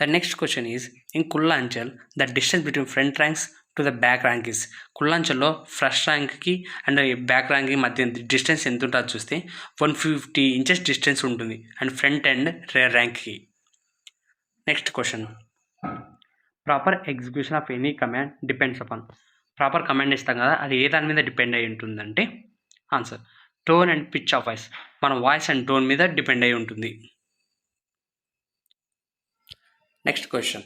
The next question is, in Kullanchal, the distance between front ranks to the back rank is. కుల్లాంచల్లో first ర్యాంక్కి and back ర్యాంక్కి మధ్య distance ఎంత ఉంటుందో చూస్తే 150 ఇంచెస్ డిస్టెన్స్ ఉంటుంది అండ్ ఫ్రంట్ అండ్ రేర్ ర్యాంక్కి. Next question, proper execution of any command depends upon. Proper command ఇస్తాం కదా, అది ఏ దాని మీద డిపెండ్ అయి ఉంటుందంటే answer tone and pitch of voice. మన వాయిస్ అండ్ టోన్ మీద డిపెండ్ అయి ఉంటుంది. నెక్స్ట్ క్వశ్చన్,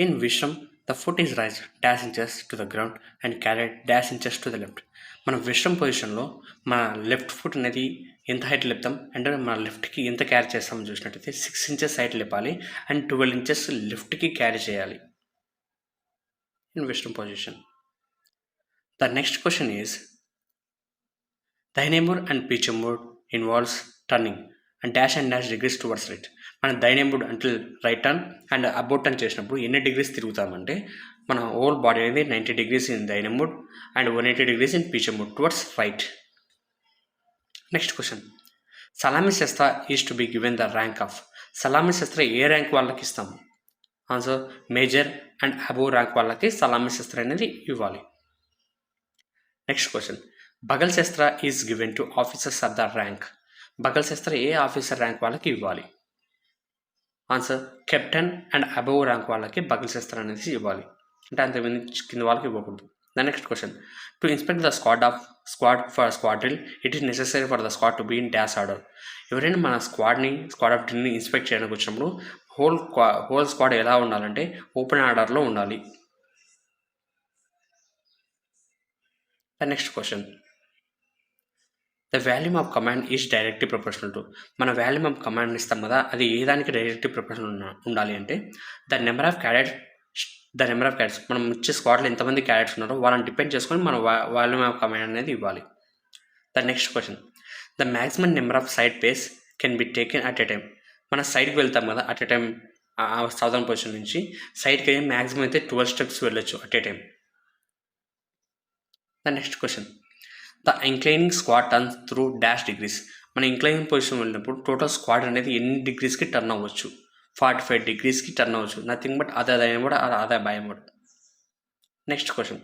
ఇన్ విశ్వం the foot is raise dash inches to the ground and carried dash inches to the left. మన విశ్వం పొజిషన్లో మన లెఫ్ట్ ఫుట్ అనేది ఎంత హైట్ లేపుతాం అంటే మన లెఫ్ట్కి ఎంత క్యారీ చేస్తామని చూసినట్టయితే 6 ఇంచెస్ హైట్ లేపాలి అండ్ 12 ఇంచెస్ లెఫ్ట్కి క్యారీ చేయాలి ఇన్ విశ్వం position. The next question is, దైనేమూర్ అండ్ పీచమూర్ involves turning and dash degrees towards right. మనం దైనేమూడ్ until right turn and about turn చేసినప్పుడు ఎన్ని డిగ్రీస్ తిరుగుతామంటే మన హోల్ బాడీ అనేది 90 degrees ఇన్ దైనేమూడ్ అండ్ 180 degrees ఇన్ పీచమూడ్ టువర్డ్స్ రైట్. నెక్స్ట్ క్వశ్చన్, సలామీ శస్త్ర is to be given the rank of. సలామీ శస్త్ర ఏ ర్యాంక్ వాళ్ళకి ఇస్తాము? Answer major and above rank వాళ్ళకి సలామీ శస్త్ర అనేది ఇవ్వాలి. నెక్స్ట్ క్వశ్చన్, బగల్ శస్త్ర is given to officers of the rank. బగల్ శస్త్ర ఏ ఆఫీసర్ ర్యాంక్ వాళ్ళకి ఇవ్వాలి? Answer captain and above rank వాళ్ళకి బగల్ శస్త్ర అనేది ఇవ్వాలి, అంటే అంత కింద వాళ్ళకి ఇవ్వకూడదు. The next question, to inspect the squad for squad drill it is necessary for the squad to be in dash order. ఎవరైనా మన స్క్వాడ్ ఆఫ్ డ్రిల్ని ఇన్స్పెక్ట్ చేయడానికి వచ్చినప్పుడు హోల్ స్క్వాడ్ ఎలా ఉండాలంటే ఓపెన్ ఆర్డర్లో ఉండాలి. The next question, the volume of command is directly proportional to. మన volume of command ఇస్తాం కదా, అది ఏ దానికి డైరెక్ట్లీ ప్రొపోర్షనల్ ఉండాలి అంటే ద నెంబర్ ఆఫ్ క్యాడెట్స్ మనం ఇచ్చే స్క్వాడ్లో ఎంతమంది క్యాడెట్స్ ఉన్నారో వాళ్ళని డిపెండ్ చేసుకొని మన వాల్యూమ్ ఆఫ్ కమాండ్ అనేది ఇవ్వాలి. The next question, the maximum number of side pace can be taken at a time. మన సైడ్కి వెళ్తాం కదా, at a time southern position నుంచి సైడ్కి అయితే మ్యాక్సిమం అయితే 12 steps వెళ్ళొచ్చు at a time. The next question, the inclining squad turns through dash degrees. మన ఇంక్లైనింగ్ పొజిషన్ వెళ్ళినప్పుడు టోటల్ స్క్వాడ్ అనేది ఎన్ని డిగ్రీస్కి టర్న్ అవ్వచ్చు? 45 degreesకి టర్న్ అవ్వచ్చు. నథింగ్ బట్ అదే దైనేమూడ్ ఆర్ అదే బైనేమూడ్. నెక్స్ట్ క్వశ్చన్,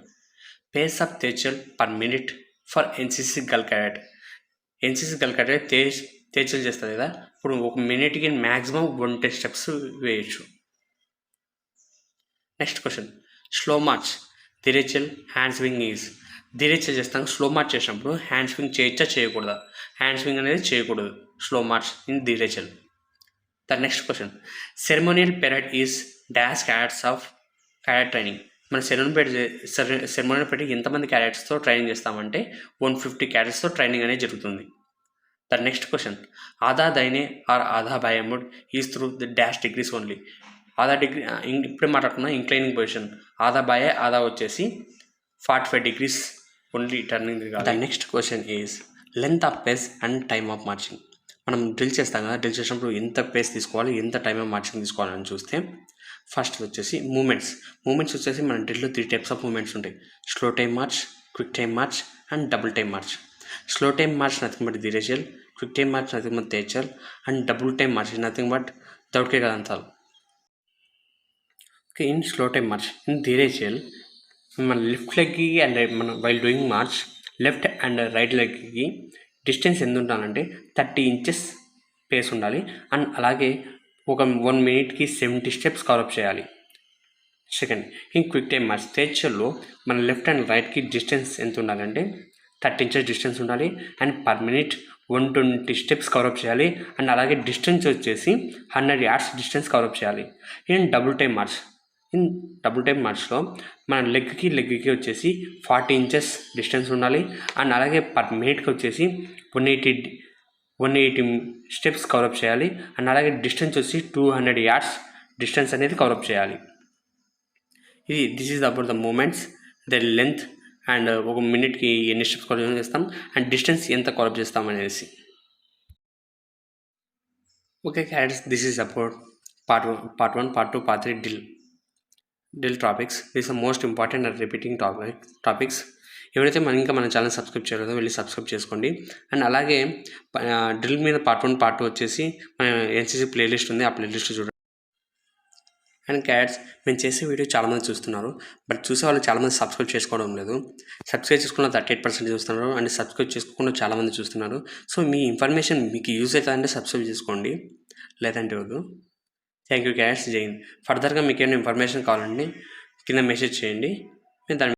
పేస్ ఆఫ్ తేచల్ per minute for NCC girl cadet. NCC girl cadet తేచల్ చేస్తుంది కదా, ఇప్పుడు ఒక మినిట్కి మ్యాక్సిమం 110 steps వేయచ్చు. నెక్స్ట్ క్వశ్చన్, స్లో మార్చ్ దిరేచల్ హ్యాండ్ స్వింగ్ ఈజ్. దిరేచల్ చేస్తాం, స్లో మార్చ్ చేసినప్పుడు హ్యాండ్ స్వింగ్ చేయొచ్చా చేయకూడదా? హ్యాండ్ స్వింగ్ అనేది చేయకూడదు స్లో మార్చ్ ఇన్ దిరేచల్. The next question, ceremonial period is dash cadets of cadet training. మన సెరమోనియల్ పీరియడ్ ఎంతమంది క్యాడెట్స్తో ట్రైనింగ్ చేస్తామంటే 150 క్యాడెట్స్తో ట్రైనింగ్ అనేది జరుగుతుంది. ద నెక్స్ట్ క్వశ్చన్, ఆధా దైనే ఆర్ ఆధా బైనేమూడ్ is through the dash degrees only. ఆధా డిగ్రీ ఇప్పుడే మాట్లాడుకున్నా ఇంక్లైనింగ్ పొజిషన్, ఆధా బాయే ఆధా వచ్చేసి 45 degrees only turning. The next question is length of face and time of marching. మనం డ్రిల్ చేస్తాం కదా, డ్రిల్ చేసినప్పుడు ఎంత పేస్ తీసుకోవాలి, ఎంత టైమ్ ఆఫ్ మార్చింగ్ తీసుకోవాలని చూస్తే ఫస్ట్ వచ్చేసి మూమెంట్స్ వచ్చేసి మన డ్రిల్లో 3 types ఆఫ్ మూమెంట్స్ ఉంటాయి. Slow time march, quick time march and double time march. Slow time march nothing but దిరేచల్, quick time march nothing but తేచల్ and double time march nothing but దౌడ్కే కదంతాలు. Okay, in slow time march in దిరేచల్ మన left లెగ్కి and మన while doing march left and right లెగ్కి distance ఎంత ఉండాలంటే 30 inches పేస్ ఉండాలి అండ్ అలాగే ఒక 1 minute 70 steps కవరప్ చేయాలి. Second, in quick time march తేచల్లో మన లెఫ్ట్ అండ్ రైట్కి డిస్టెన్స్ ఎంత ఉండాలంటే 30 inches డిస్టెన్స్ ఉండాలి and per minute 120 steps cover up చేయాలి అండ్ అలాగే డిస్టెన్స్ వచ్చేసి 100 yards డిస్టెన్స్ కవరప్ చేయాలి. ఇన్ డబుల్ టైమ్ మార్చ్లో మన లెగ్కి వచ్చేసి 40 inches డిస్టెన్స్ ఉండాలి అండ్ అలాగే పర్ మినిట్కి వచ్చేసి 180 steps కవరప్ చేయాలి అండ్ అలాగే డిస్టెన్స్ వచ్చి 200 yards డిస్టెన్స్ అనేది కవరప్ చేయాలి. This is about the movements, the length and ఒక మినిట్కి ఎన్ని స్టెప్స్ కవర్ చేస్తాం అండ్ డిస్టెన్స్ ఎంత కవరప్ చేస్తాం అనేసి. Okay cadets, this is about part 1, part 2, part 3 drill topics. These are most important and repeating topics. ఎవరైతే మన ఛానల్ సబ్స్క్రైబ్ చేయలేదో వెళ్ళి సబ్స్క్రైబ్ చేసుకోండి. అండ్ అలాగే డ్రిల్ మీద part 1, part 2 వచ్చేసి మన ఎన్సీసీ ప్లేలిస్ట్ ఉంది, ఆ ప్లేలిస్ట్ చూడండి. అండ్ క్యాట్స్ మేము చేసే వీడియో చాలామంది చూస్తున్నారు, బట్ చూసే వాళ్ళు చాలామంది సబ్స్క్రైబ్ చేసుకోవడం లేదు. సబ్స్క్రైబ్ చేసుకున్న 38% చూస్తున్నారు అండ్ సబ్స్క్రైబ్ చేసుకోకుండా చాలామంది చూస్తున్నారు. సో మీ ఇన్ఫర్మేషన్ మీకు యూజ్ అవుతుందంటే సబ్స్క్రైబ్ చేసుకోండి, లేదంటే వద్దు. Thank you cats. జై హింద్. ఫర్దర్గా మీకు ఏమైనా ఇన్ఫర్మేషన్ కావాలంటే కింద మెసేజ్ చేయండి, నేను దాని